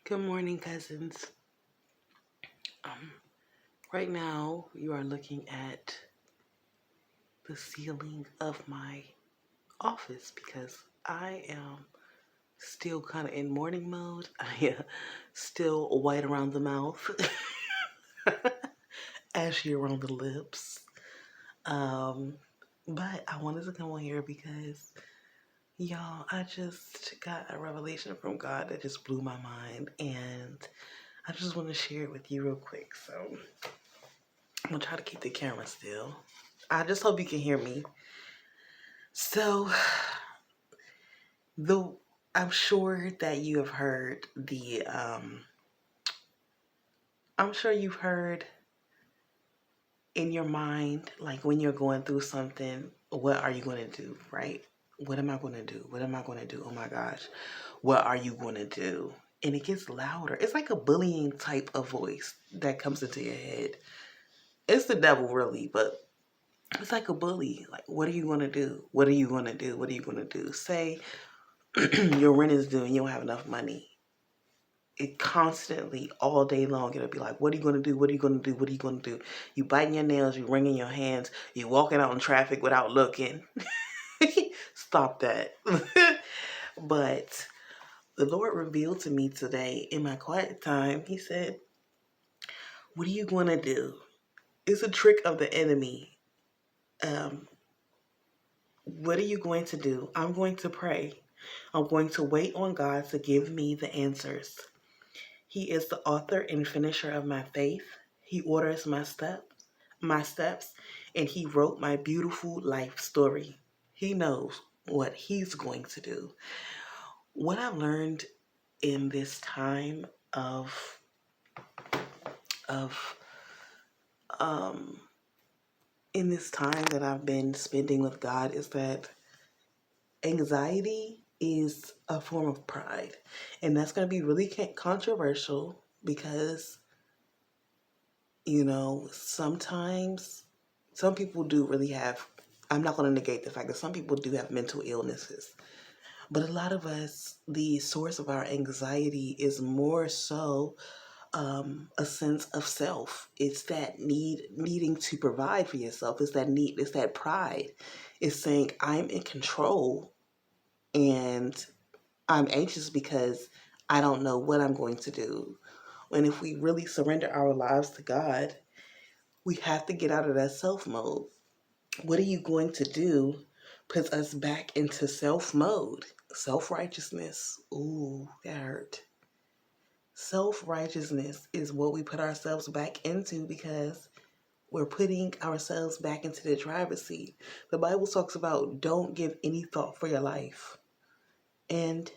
Good morning, cousins. Um, right now, you are looking at the ceiling of my office because I am still kind of in morning mode. I still white around the mouth, ashy around the lips. Um, but I wanted to come on here because, y'all, I just got a revelation from God that just blew my mind, and I just want to share it with you real quick. So I'm gonna try to keep the camera still. I just hope you can hear me. So, the I'm sure that you have heard I'm sure you've heard in your mind, like when you're going through something, what are you going to do, right? What am I going to do? What am I going to do? Oh my gosh, what are you going to do? And it gets louder. It's like a bullying type of voice that comes into your head. It's the devil, really, but it's like a bully. Like, what are you going to do? What are you going to do? What are you going to do? Say your rent is due and you don't have enough money. It constantly, all day long, it'll be like, what are you going to do? What are you going to do? What are you going to do? You biting your nails, you wringing your hands, you walking out in traffic without looking. Stop that. But the Lord revealed to me today in my quiet time, He said, what are you going to do? It's a trick of the enemy. Um, what are you going to do? I'm going to pray. I'm going to wait on God to give me the answers. He is the author and finisher of my faith. He orders my steps, and he wrote my beautiful life story. He knows what he's going to do. What I've learned in this time of um in this time that I've been spending with God is that anxiety is a form of pride. And that's going to be really controversial because sometimes some people do really have, I'm not going to negate the fact that some people do have mental illnesses. But a lot of us, the source of our anxiety is more so a sense of self. It's that needing to provide for yourself. It's that need. It's that pride. It's saying I'm in control and I'm anxious because I don't know what I'm going to do. And if we really surrender our lives to God, we have to get out of that self mode. What are you going to do puts us back into self mode? Self righteousness. Ooh, that hurt. Self righteousness is what we put ourselves back into because we're putting ourselves back into the driver's seat. The Bible talks about don't give any thought for your life. And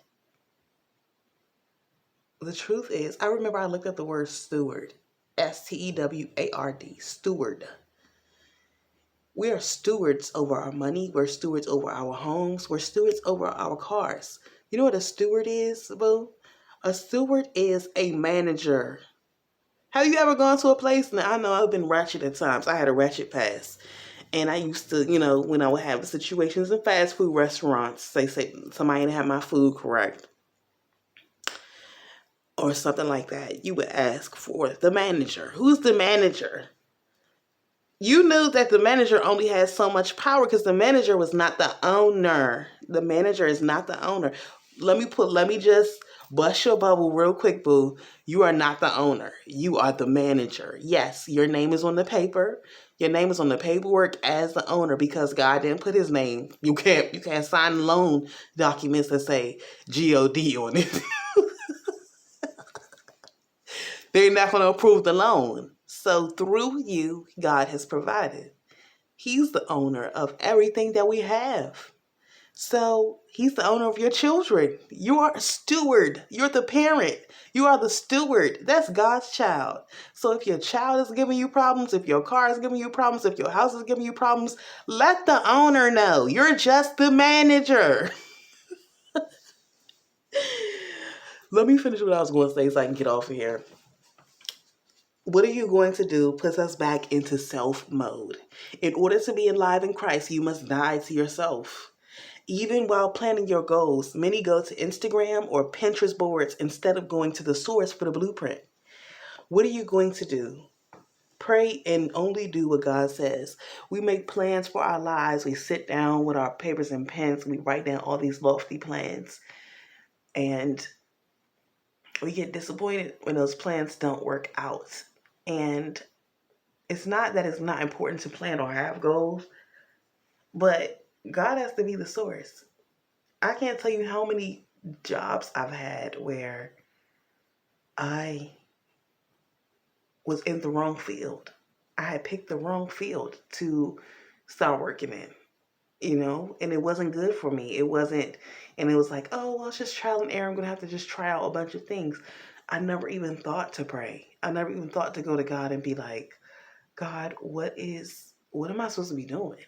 the truth is, I remember I looked up the word steward. Steward. Steward. We are stewards over our money. We're stewards over our homes. We're stewards over our cars. You know what a steward is, boo? A steward is a manager. Have you ever gone to a place? Now, I know I've been ratchet at times. I had a ratchet past. And I used to, when I would have situations in fast food restaurants, they say somebody didn't have my food correct or something like that, you would ask for the manager. Who's the manager? You knew that the manager only has so much power because the manager was not the owner. The manager is not the owner. Let me just bust your bubble real quick, boo. You are not the owner. You are the manager. Yes, your name is on the paper. Your name is on the paperwork as the owner because God didn't put his name. You can't sign loan documents that say God on it. They're not going to approve the loan. So through you, God has provided. He's the owner of everything that we have. So he's the owner of your children. You are a steward. You're the parent. You are the steward. That's God's child. So if your child is giving you problems, if your car is giving you problems, if your house is giving you problems, let the owner know. You're just the manager. Let me finish what I was going to say so I can get off of here. What are you going to do puts us back into self mode. In order to be alive in Christ, you must die to yourself. Even while planning your goals, many go to Instagram or Pinterest boards instead of going to the source for the blueprint. What are you going to do? Pray and only do what God says. We make plans for our lives. We sit down with our papers and pens. We write down all these lofty plans. And we get disappointed when those plans don't work out. And it's not that it's not important to plan or have goals, but God has to be the source. I can't tell you how many jobs I've had where I was in the wrong field. I had picked the wrong field to start working in, and it wasn't good for me. It wasn't, and it was like, oh, well, it's just trial and error. I'm going to have to just try out a bunch of things. I never even thought to pray. I never even thought to go to God and be like, God, what am I supposed to be doing?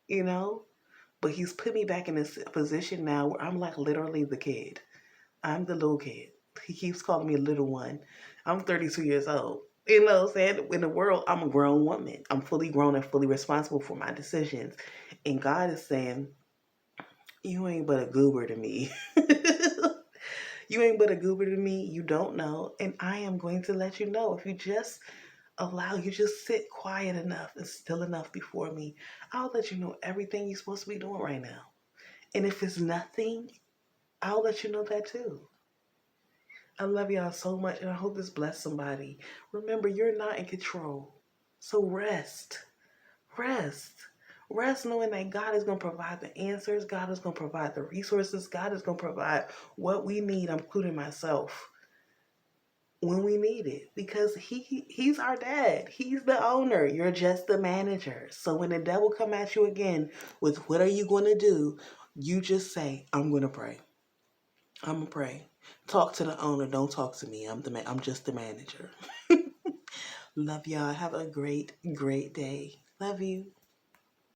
You know? But he's put me back in this position now where I'm like literally the kid. I'm the little kid. He keeps calling me a little one. I'm 32 years old. You know what I'm saying? In the world, I'm a grown woman. I'm fully grown and fully responsible for my decisions. And God is saying, you ain't but a goober to me. You ain't but a goober to me. You don't know. And I am going to let you know. If you just just sit quiet enough and still enough before me, I'll let you know everything you're supposed to be doing right now. And if it's nothing, I'll let you know that too. I love y'all so much, and I hope this blessed somebody. Remember, you're not in control. So rest. Rest. Rest knowing that God is going to provide the answers. God is going to provide the resources. God is going to provide what we need, including myself, when we need it. Because he's our dad. He's the owner. You're just the manager. So when the devil come at you again with what are you going to do, you just say, I'm going to pray. I'm going to pray. Talk to the owner. Don't talk to me. I'm just the manager. Love y'all. Have a great, great day. Love you.